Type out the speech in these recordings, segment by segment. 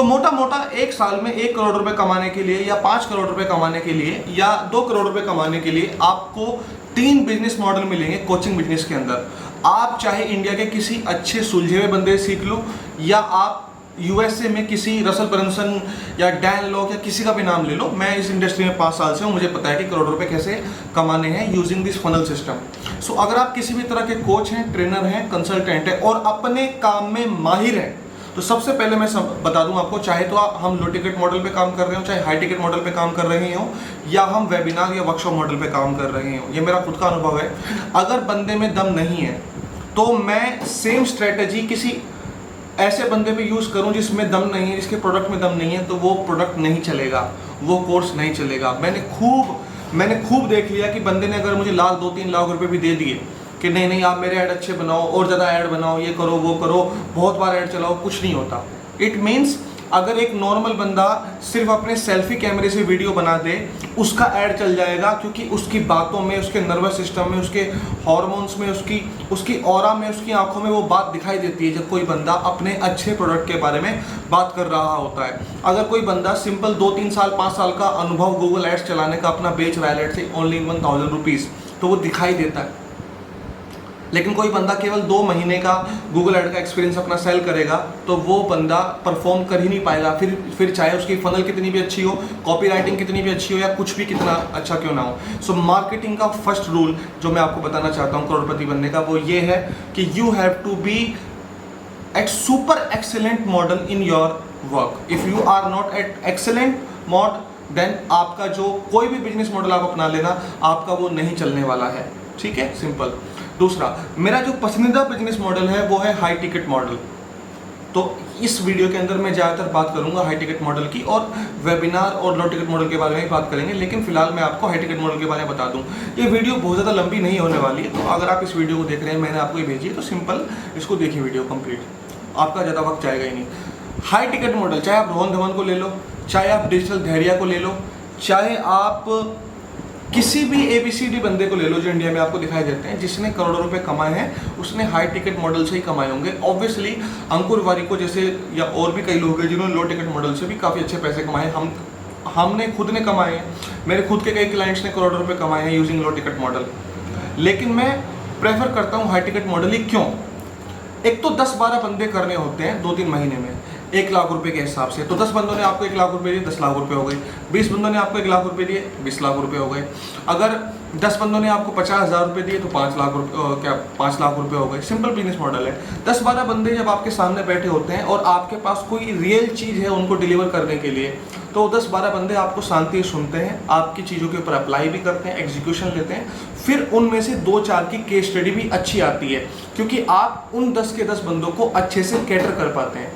मोटा मोटा एक साल में 1 करोड़ रुपए कमाने के लिए या 5 करोड़ रुपए कमाने के लिए या 2 करोड़ रुपए कमाने के लिए आपको 3 बिजनेस मॉडल मिलेंगे कोचिंग बिजनेस के अंदर। आप चाहे इंडिया के किसी अच्छे सुलझे हुए बंदे से सीख लो या आप यूएसए में किसी रसल ब्रंसन या डैन लॉक या किसी का भी नाम ले लो। मैं इस इंडस्ट्री में 5 साल से हूँ, मुझे पता है कि करोड़ रुपए कैसे कमाने हैं यूजिंग दिस फनल सिस्टम। सो अगर आप किसी भी तरह के कोच हैं, ट्रेनर हैं, कंसल्टेंट हैं और अपने काम में माहिर हैं, तो सबसे पहले मैं बता दूं आपको, चाहे तो हम लो टिकट मॉडल पे काम कर रहे हो, चाहे हाई टिकट मॉडल पे काम कर रहे हो, या हम वेबिनार या वर्कशॉप मॉडल पे काम कर रहे हो, ये मेरा खुद का अनुभव है। अगर बंदे में दम नहीं है तो मैं सेम स्ट्रेटेजी किसी ऐसे बंदे पे यूज करूं जिसमें दम नहीं है, जिसके प्रोडक्ट में दम नहीं है, तो वो प्रोडक्ट नहीं चलेगा, वो कोर्स नहीं चलेगा। मैंने खूब देख लिया कि बंदे ने अगर मुझे 1-2-3 लाख रुपए भी दे दिए कि नहीं आप मेरे ऐड अच्छे बनाओ और ज़्यादा ऐड बनाओ, ये करो वो करो, बहुत बार ऐड चलाओ, कुछ नहीं होता। इट मीन्स अगर एक नॉर्मल बंदा सिर्फ अपने सेल्फी कैमरे से वीडियो बना दे, उसका ऐड चल जाएगा, क्योंकि उसकी बातों में, उसके नर्वस सिस्टम में, उसके हार्मोन्स में, उसकी ऑरा में, उसकी आंखों में वो बात दिखाई देती है जब कोई बंदा अपने अच्छे प्रोडक्ट के बारे में बात कर रहा होता है। अगर कोई बंदा सिंपल 2-3 साल 5 साल का अनुभव गूगल एड्स चलाने का अपना बेच रहा है, लेट्स से ओनली 1000 रुपीज़, तो वो दिखाई देता है। लेकिन कोई बंदा केवल 2 महीने का गूगल ऐड का एक्सपीरियंस अपना सेल करेगा तो वो बंदा परफॉर्म कर ही नहीं पाएगा। फिर चाहे उसकी फनल कितनी भी अच्छी हो, कॉपी राइटिंग कितनी भी अच्छी हो, या कुछ भी कितना अच्छा क्यों ना हो। सो मार्केटिंग का फर्स्ट रूल जो मैं आपको बताना चाहता हूँ करोड़पति बनने का, वो ये है कि you have to be at super excellent model in your work. If you are not at excellent mod, then आपका जो कोई भी बिजनेस मॉडल आप अपना लेना, आपका वो नहीं चलने वाला है। ठीक है, सिंपल। दूसरा, मेरा जो पसंदीदा बिजनेस मॉडल है वो है हाई टिकट मॉडल। तो इस वीडियो के अंदर मैं ज़्यादातर बात करूंगा हाई टिकट मॉडल की, और वेबिनार और लो टिकट मॉडल के बारे में बात करेंगे, लेकिन फिलहाल मैं आपको हाई टिकट मॉडल के बारे में बता दूं। ये वीडियो बहुत ज़्यादा लंबी नहीं होने वाली है, तो अगर आप इस वीडियो को देख रहे हैं, मैंने आपको ये भेजी है, तो सिंपल इसको देखिए वीडियो कंप्लीट, आपका ज़्यादा वक्त जाएगा ही नहीं। हाई टिकट मॉडल, चाहे आप रोहन धवन को ले लो, चाहे आप डिजिटल धैर्य को ले लो, चाहे आप किसी भी ABCD बंदे को ले लो जो इंडिया में आपको दिखाई देते हैं, जिसने करोड़ों रुपए कमाए हैं, उसने हाई टिकट मॉडल से ही कमाए होंगे। ऑब्वियसली अंकुर वारिको जैसे या और भी कई लोग हैं जिन्होंने लो टिकट मॉडल से भी काफ़ी अच्छे पैसे कमाए। हमने खुद ने कमाए हैं, मेरे खुद के कई क्लाइंट्स ने करोड़ों रुपए कमाए हैं यूजिंग लो टिकट मॉडल। लेकिन मैं प्रेफर करता हूँ हाई टिकट मॉडल ही। क्यों? एक तो 10-12 बंदे करने होते हैं 2-3 महीने में 1 लाख रुपए के हिसाब से, तो 10 बंदों ने आपको 1 लाख रुपए दिए, 10 लाख रुपए हो गए। 20 बंदों ने आपको 1 लाख रुपए दिए, 20 लाख रुपए हो गए। अगर 10 बंदों ने आपको 50,000 रुपए दिए तो 5 लाख रुपए हो गए। सिंपल बिजनेस मॉडल है। 10-12 बंदे जब आपके सामने बैठे होते हैं और आपके पास कोई रियल चीज़ है उनको डिलीवर करने के लिए, तो 10-12 बंदे आपको शांति से सुनते हैं, आपकी चीज़ों के ऊपर अप्लाई भी करते हैं, एग्जीक्यूशन लेते हैं, फिर उनमें से 2-4 की केस स्टडी भी अच्छी आती है, क्योंकि आप उन 10 के 10 बंदों को अच्छे से कैटर कर पाते हैं।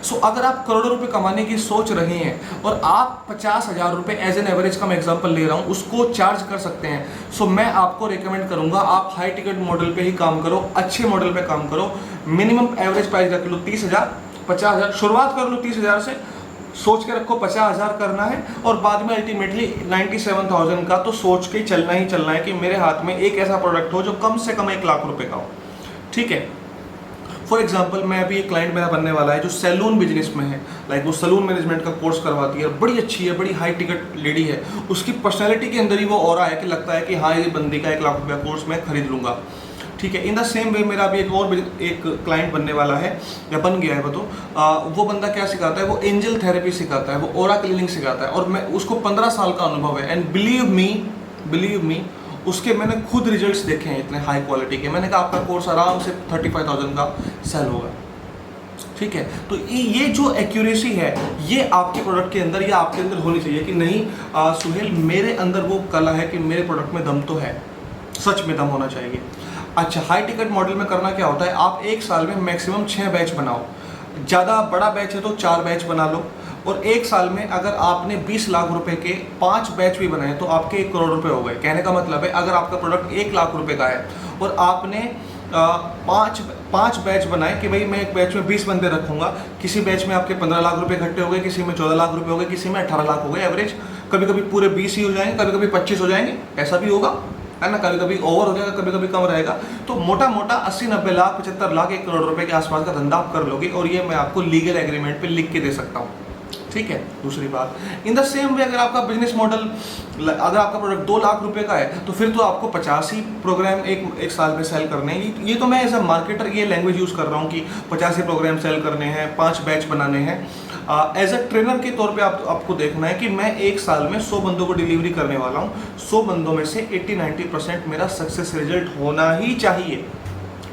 सो अगर आप करोड़ों रुपए कमाने की सोच रहे हैं और आप 50,000 रुपए एज एन एवरेज का मैं एग्जांपल ले रहा हूं, उसको चार्ज कर सकते हैं, सो मैं आपको रिकमेंड करूंगा आप हाई टिकट मॉडल पे ही काम करो, अच्छे मॉडल पे काम करो। मिनिमम एवरेज प्राइस रख लो 30,000, 50,000, शुरुआत कर लो 30,000 से, सोच के रखो 50,000 करना है, और बाद में अल्टीमेटली 97,000 का तो सोच के चलना ही चलना है कि मेरे हाथ में एक ऐसा प्रोडक्ट हो जो कम से कम 1 लाख रुपए का हो। ठीक है, फॉर एग्जाम्पल मैं अभी एक क्लाइंट मेरा बनने वाला है जो सैलून बिजनेस में है, लाइक वो सैलून मैनेजमेंट का कोर्स करवाती है, बड़ी अच्छी है, बड़ी हाई टिकट लेडी है, उसकी पर्सनैलिटी के अंदर ही वो ऑरा है कि लगता है कि हाँ ये बंदी का 1 लाख रुपया कोर्स मैं खरीद लूँगा। ठीक है, इन द सेम वे मेरा अभी एक क्लाइंट बनने वाला है, या बन गया है वो, तो वो बंदा क्या सिखाता है, वो एंजल थेरेपी सिखाता है, वो ऑरा क्लीनिंग सिखाता है, और मैं उसको 15 साल का अनुभव है, एंड बिलीव मी उसके मैंने खुद रिजल्ट्स देखे हैं इतने हाई क्वालिटी के। मैंने कहा आपका कोर्स आराम से 35,000 का सेल होगा। ठीक है, तो ये जो एक्यूरेसी है ये आपके प्रोडक्ट के अंदर या आपके अंदर होनी चाहिए कि नहीं सुहेल मेरे अंदर वो कला है कि मेरे प्रोडक्ट में दम तो है, सच में दम होना चाहिए। अच्छा, हाई टिकट मॉडल में करना क्या होता है, आप 1 साल में मैक्सिमम 6 बैच बनाओ, ज़्यादा बड़ा बैच है तो 4 बैच बना लो, और 1 साल में अगर आपने 20 लाख रुपए के 5 बैच भी बनाए तो आपके 1 करोड़ रुपए हो गए। कहने का मतलब है अगर आपका प्रोडक्ट 1 लाख रुपए का है और आपने 5 बैच बनाए कि भाई मैं एक बैच में 20 बंदे रखूंगा, किसी बैच में आपके 15 लाख रुपए इकट्ठे हो गए, किसी में 14 लाख रुपए हो गए, किसी में 18 लाख हो गए एवरेज, कभी कभी पूरे 20 ही हो जाएंगे, कभी कभी 25 हो जाएंगे, ऐसा भी होगा है ना, कभी कभी ओवर हो जाएगा, कभी कभी कम रहेगा। तो मोटा मोटा 80-90 लाख 75 लाख 1 करोड़ रुपए के आसपास का धंधा आप कर लोगे, और ये मैं आपको लीगल एग्रीमेंट पे लिख के दे सकता हूँ। ठीक है। दूसरी बात, इन द सेम वे अगर आपका बिजनेस मॉडल, अगर आपका प्रोडक्ट 2 लाख रुपए का है तो फिर तो आपको 50 ही प्रोग्राम एक साल में सेल करने हैं। ये तो मैं एज अ मार्केटर ये लैंग्वेज यूज़ कर रहा हूँ कि 50 ही प्रोग्राम सेल करने हैं, 5 बैच बनाने हैं। एज अ ट्रेनर के तौर पे आपको देखना है कि मैं एक साल में 100 बंदों को डिलीवरी करने वाला हूँ। 100 बंदों में से 80-90% मेरा सक्सेस रिजल्ट होना ही चाहिए।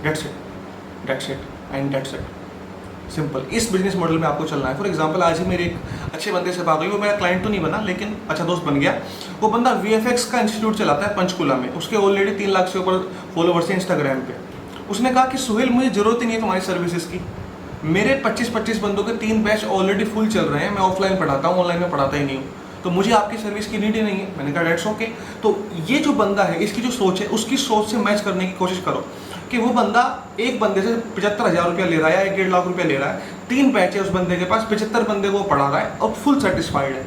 That's it and that's it, simple. इस बिजनेस मॉडल में आपको चलना है। फॉर एग्जांपल, आज ही मेरे एक अच्छे बंदे से बात हुई, वो मेरा क्लाइंट तो नहीं बना लेकिन अच्छा दोस्त बन गया। वो बंदा VFX का इंस्टीट्यूट चलाता है पंचकुला में, उसके ऑलरेडी 3 लाख से ऊपर फॉलोवर्स हैं इंस्टाग्राम पे। उसने कहा कि सुहेल मुझे जरूरत ही नहीं है तुम्हारी सर्विसेज की, मेरे 25-25 बंदों के 3 बैच ऑलरेडी फुल चल रहे हैं, मैं ऑफलाइन पढ़ाता हूँ, ऑनलाइन में पढ़ाता ही नहीं हूँ, तो मुझे आपकी सर्विस की नीड ही नहीं है। मैंने कहा डेट्स ओके। तो ये जो बंदा है, इसकी जो सोच है, उसकी सोच से मैच करने की कोशिश करो कि वो बंदा एक बंदे से 75,000 रुपया ले रहा है या 1.5 लाख रुपया ले रहा है, 3 बैच है उस बंदे के पास, 75 बंदे को पढ़ा रहा है और फुल सेटिस्फाइड है।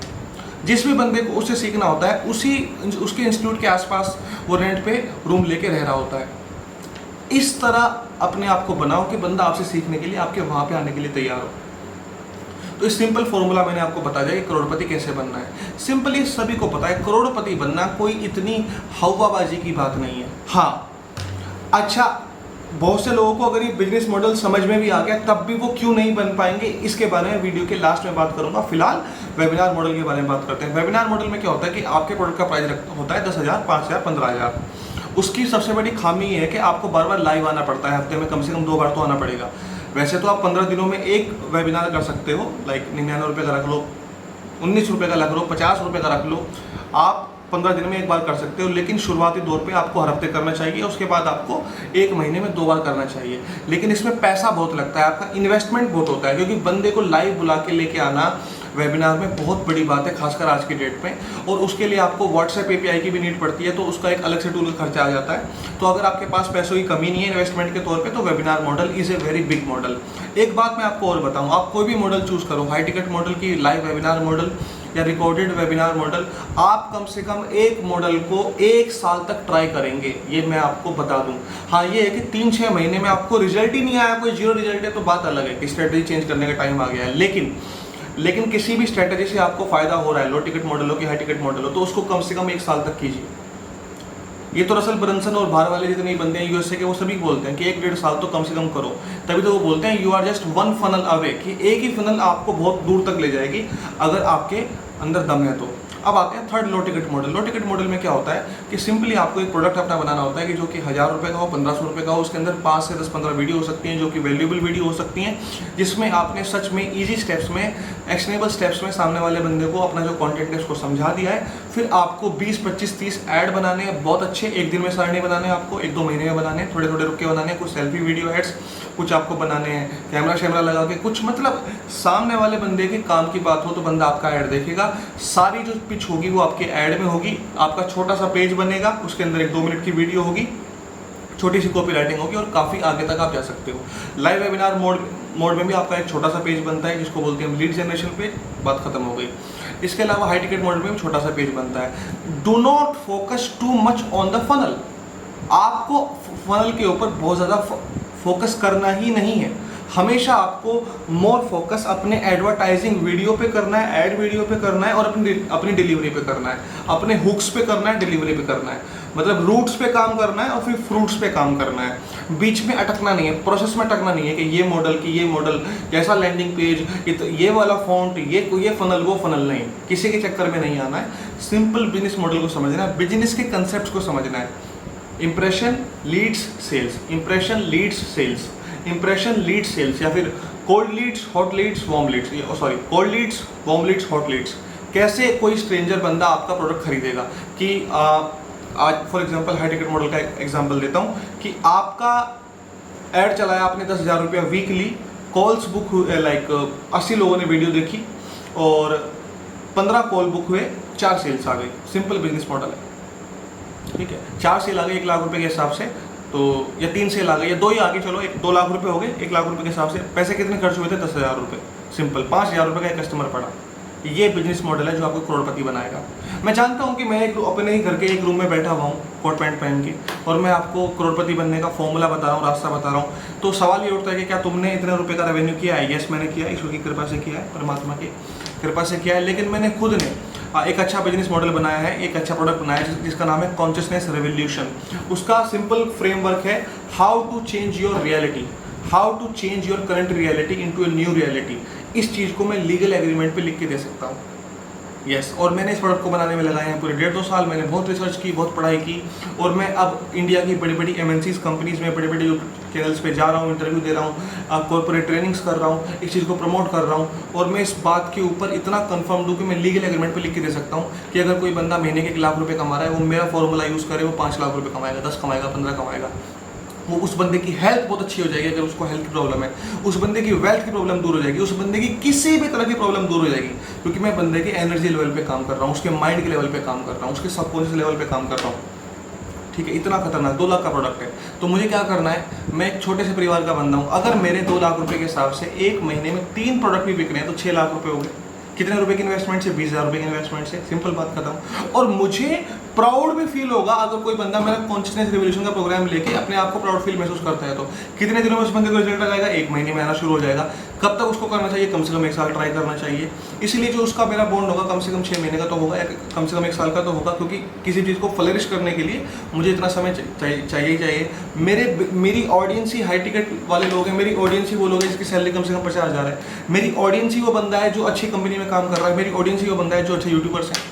जिस भी बंदे को उससे सीखना होता है उसके इंस्टीट्यूट के आसपास वो रेंट पे रूम लेके रह रहा होता है। इस तरह अपने आप को बनाओ कि बंदा आपसे सीखने के लिए, आपके वहाँ पे आने के लिए तैयार हो। तो इस सिंपल फॉर्मूला मैंने आपको बता दिया कि करोड़पति कैसे बनना है। सिंपली सभी को पता है करोड़पति बनना कोई इतनी हवाबाजी की बात नहीं है। हाँ, अच्छा, बहुत से लोगों को अगर ये बिजनेस मॉडल समझ में भी आ गया तब भी वो क्यों नहीं बन पाएंगे, इसके बारे में वीडियो के लास्ट में बात करूंगा। फिलहाल वेबिनार मॉडल के बारे में बात करते हैं। वेबिनार मॉडल में क्या होता है कि आपके प्रोडक्ट का प्राइस होता है 10,000, 5,000, 15,000। उसकी सबसे बड़ी खामी ये है कि आपको बार बार लाइव आना पड़ता है, हफ्ते में कम से कम 2 बार तो आना पड़ेगा। वैसे तो आप 15 दिनों में एक वेबिनार कर सकते हो, लाइक 99 रुपये का रख लो, 19 रुपये का रख लो, 50 रुपये का रख लो, आप 15 दिन में एक बार कर सकते हो। लेकिन शुरुआती दौर पे आपको हर हफ्ते करना चाहिए, उसके बाद आपको 1 महीने में 2 बार करना चाहिए। लेकिन इसमें पैसा बहुत लगता है, आपका इन्वेस्टमेंट बहुत होता है, क्योंकि बंदे को लाइव बुला के लेके आना वेबिनार में बहुत बड़ी बात है, खासकर आज की डेट में। और उसके लिए आपको व्हाट्सएप API की भी नीड पड़ती है, तो उसका एक अलग से टूल का खर्चा आ जाता है। तो अगर आपके पास पैसों की कमी नहीं है इन्वेस्टमेंट के तौर पे, तो webinar model is a very big model. एक बात मैं आपको और बताऊं, आप कोई भी मॉडल चूज करो, हाई टिकट मॉडल की, लाइव वेबिनार मॉडल या रिकॉर्डेड वेबिनार मॉडल, आप कम से कम एक मॉडल को 1 साल तक ट्राई करेंगे, ये मैं आपको बता दूं। हाँ, ये है कि 3-6 महीने में आपको रिजल्ट ही नहीं आया, कोई 0 रिजल्ट है, तो बात अलग है कि स्ट्रेटेजी चेंज करने का टाइम आ गया है। लेकिन किसी भी स्ट्रेटेजी से आपको फायदा हो रहा है, लो टिकट मॉडल हो कि हाई टिकट मॉडल हो, तो उसको कम से कम 1 साल तक कीजिए। ये तो रसल ब्रंसन और बाहर वाले जितने बंदे हैं USA के, वो सभी बोलते हैं कि 1-1.5 साल तो कम से कम करो। तभी तो वो बोलते हैं you are just 1 funnel away, कि एक ही फनल आपको बहुत दूर तक ले जाएगी अगर आपके अंदर दम है तो। अब आते हैं थर्ड, लो टिकट मॉडल। लो टिकट मॉडल में क्या होता है कि सिंपली आपको एक प्रोडक्ट अपना बनाना होता है कि जो कि 1,000 रुपये का हो, 1,500 रुपये का हो। उसके अंदर 5 से 10-15 वीडियो हो सकती हैं जो कि वैल्यूएबल वीडियो हो सकती हैं, जिसमें आपने सच में ईजी स्टेप्स में, एक्शनेबल स्टेप्स में सामने वाले बंदे को अपना जो कंटेंट है उसको समझा दिया है। फिर आपको 20, 25, 30 ऐड बनाने हैं, बहुत अच्छे, एक दिन में सारे नहीं बनाने हैं आपको, 1-2 महीने में बनाने हैं, थोड़े थोड़े रुक के बनाने हैं। कुछ सेल्फी वीडियो एड्स, कुछ आपको बनाने हैं कैमरा शैमरा लगा के, कुछ मतलब सामने वाले बंदे के काम की बात हो तो बंदा आपका ऐड देखेगा। सारी जो पिच होगी वो आपके ऐड में होगी। आपका छोटा सा पेज बनेगा, उसके अंदर 1-2 मिनट की वीडियो होगी, छोटी सी कॉपी राइटिंग होगी और काफ़ी आगे तक आप जा सकते हो। लाइव वेबिनार मोड में भी आपका एक छोटा सा पेज बनता है जिसको बोलते हैं लीड जनरेशन पेज, बात खत्म हो गई। इसके अलावा हाई टिकट मॉडल में भी छोटा सा पेज बनता है। Do not focus too much on the funnel. आपको फनल के ऊपर बहुत ज़्यादा फोकस करना ही नहीं है। हमेशा आपको मोर फोकस अपने एडवर्टाइजिंग वीडियो पे करना है, ऐड वीडियो पे करना है और अपनी डिलीवरी पे करना है, अपने हुक्स पे करना है, डिलीवरी पे करना है। मतलब रूट्स पे काम करना है और फिर फ्रूट्स पे काम करना है। बीच में अटकना नहीं है, प्रोसेस में अटकना नहीं है कि ये मॉडल कैसा लैंडिंग पेज, ये वाला फॉन्ट, ये फनल, वो फनल नहीं, किसी के चक्कर में नहीं आना है। सिंपल बिजनेस मॉडल को समझना है, बिजनेस के कंसेप्ट को समझना है। Impression leads sales, impression leads sales, impression lead sales, या फिर cold leads, hot leads, warm leads, sorry cold leads, warm leads, hot leads. कैसे कोई स्ट्रेंजर बंदा आपका प्रोडक्ट खरीदेगा कि आज for example high ticket model का एग्जांपल देता हूँ कि आपका ऐड चलाया आपने 10,000 रुपया वीकली, कॉल्स बुक हुए, लाइक 80 लोगों ने वीडियो देखी और 15 कॉल बुक हुए, 4 सेल्स आ गई। सिंपल बिजनेस मॉडल है, ठीक है। 4 सेल आ गई 1 लाख रुपए के हिसाब से, तो या 3 सेल आ गई या 2 ही आ गई, चलो 2 लाख रुपए हो गए 1 लाख रुपए के हिसाब से। पैसे कितने खर्च हुए थे? 10,000 रुपये। सिंपल 5,000 रुपये का एक कस्टमर पड़ा, ये बिजनेस मॉडल है जो आपको करोड़पति बनाएगा। मैं जानता हूँ कि मैं अपने ही घर के एक रूम में बैठा हुआ हूँ कोट पैंट पहन के, और मैं आपको करोड़पति बनने का फॉर्मूला बता रहा हूँ, रास्ता बता रहा हूँ। तो सवाल ये उठता है कि क्या तुमने इतने रुपए का रेवेन्यू किया है? यस, मैंने किया, ईश्वर की कृपा से किया है, परमात्मा की कृपा से किया है। लेकिन मैंने खुद ने एक अच्छा बिजनेस मॉडल बनाया है, एक अच्छा प्रोडक्ट बनाया है जिसका नाम है कॉन्शियसनेस रेवोल्यूशन। उसका सिंपल फ्रेमवर्क है how to change your reality, how to change your current reality into a new reality. इस चीज़ को मैं लीगल एग्रीमेंट पे लिख के दे सकता हूँ। यस, और मैंने इस प्रोडक्ट को बनाने में लगाए हैं पूरे 1.5-2 साल। मैंने बहुत रिसर्च की, बहुत पढ़ाई की, और मैं अब इंडिया की बड़ी बड़ी MNCs कंपनीज में बड़े बड़े चैनल्स पे जा रहा हूँ, इंटरव्यू दे रहा हूँ, कॉर्पोरेट ट्रेनिंग्स कर रहा हूँ, इस चीज़ को प्रमोट कर रहा हूँ। और मैं इस बात के ऊपर इतना कंफर्म दूँ कि मैं लीगल एग्रीमेंट पे लिख के दे सकता हूँ कि अगर कोई बंदा महीने के 1 लाख रुपये कमा रहा है, वो मेरा फॉर्मूला यूज़ करे, वो 5 लाख रुपये कमाएगा, 10 कमाएगा, 15 कमाएगा। वो उस बंदे की हेल्थ बहुत अच्छी हो जाएगी, अगर उसको हेल्थ की प्रॉब्लम है, उस बंदे की वेल्थ की प्रॉब्लम दूर हो जाएगी, उस बंदे की किसी भी तरह की प्रॉब्लम दूर हो जाएगी, क्योंकि मैं बंदे के एनर्जी लेवल पे काम कर रहा हूँ, उसके माइंड के लेवल पे काम कर रहा हूँ, उसके सबकॉन्शियस लेवल पे काम कर रहा हूँ। ठीक है, इतना खतरनाक 2 लाख का प्रोडक्ट है। तो मुझे क्या करना है, मैं एक छोटे से परिवार का बंदा हूँ, अगर मेरे 2 लाख रुपए के हिसाब से एक महीने में 3 प्रोडक्ट भी बिक रहे हैं तो 6 लाख रुपए हो गए। कितने रुपए की इन्वेस्टमेंट से? 20,000 रुपए की इन्वेस्टमेंट से, सिंपल बात खत्म। और मुझे प्राउड भी फील होगा अगर कोई बंदा मेरा कॉन्शियसनेस रिवोल्यूशन का प्रोग्राम लेके अपने आप को प्राउड फील महसूस करता है। तो कितने दिनों में उस बंदे को रिजल्ट आ जाएगा? 1 महीने में आना शुरू हो जाएगा। कब तक उसको करना चाहिए? कम से कम 1 साल ट्राई करना चाहिए। इसलिए जो उसका मेरा बॉन्ड होगा कम से कम 6 महीने का तो होगा, या कम से कम 1 साल का तो होगा, क्योंकि किसी चीज़ को फ्लरिश करने के लिए मुझे इतना समय चाहिए ही चाहिए। मेरी ऑडियंस ही हाई टिकट वाले लोग हैं, मेरी ऑडियंस ही वो लोग हैं जिसकी सैलरी कम से कम 50,000 है, मेरी ऑडियंस ही वो बंदा है जो अच्छी कंपनी में काम कर रहा है, मेरी ऑडियंस ही वो बंदा है जो अच्छे यूट्यूबर्स हैं।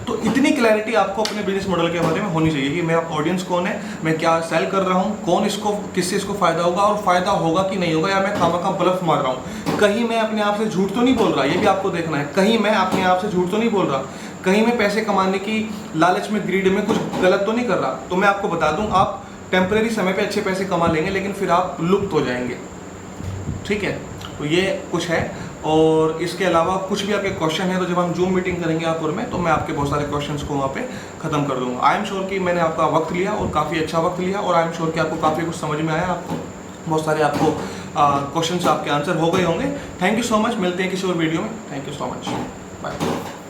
तो इतनी क्लैरिटी आपको अपने बिजनेस मॉडल के बारे में होनी चाहिए कि मेरा ऑडियंस कौन है, मैं क्या सेल कर रहा हूँ, कौन इसको, किससे इसको फायदा होगा, और फायदा होगा कि नहीं होगा, या मैं खामखा ब्लफ मार रहा हूँ। कहीं मैं अपने आप से झूठ तो नहीं बोल रहा, ये भी आपको देखना है। कहीं मैं अपने आप से झूठ तो नहीं बोल रहा, कहीं मैं पैसे कमाने की लालच में, ग्रीड में कुछ गलत तो नहीं कर रहा। तो मैं आपको बता दूँ, आप टेम्परेरी समय पर अच्छे पैसे कमा लेंगे, लेकिन फिर आप लुप्त हो जाएंगे। ठीक है, तो ये कुछ है। और इसके अलावा कुछ भी आपके क्वेश्चन है तो जब हम जूम मीटिंग करेंगे आपको में, तो मैं आपके बहुत सारे क्वेश्चंस को वहाँ पे खत्म कर दूंगा। आई एम श्योर कि मैंने आपका वक्त लिया, और काफ़ी अच्छा वक्त लिया, और आई एम श्योर कि आपको काफ़ी कुछ समझ में आया, आपको बहुत सारे आपको क्वेश्चन आपके आंसर हो गए होंगे। थैंक यू सो मच, मिलते हैं किसी और वीडियो में। Thank you so much, bye.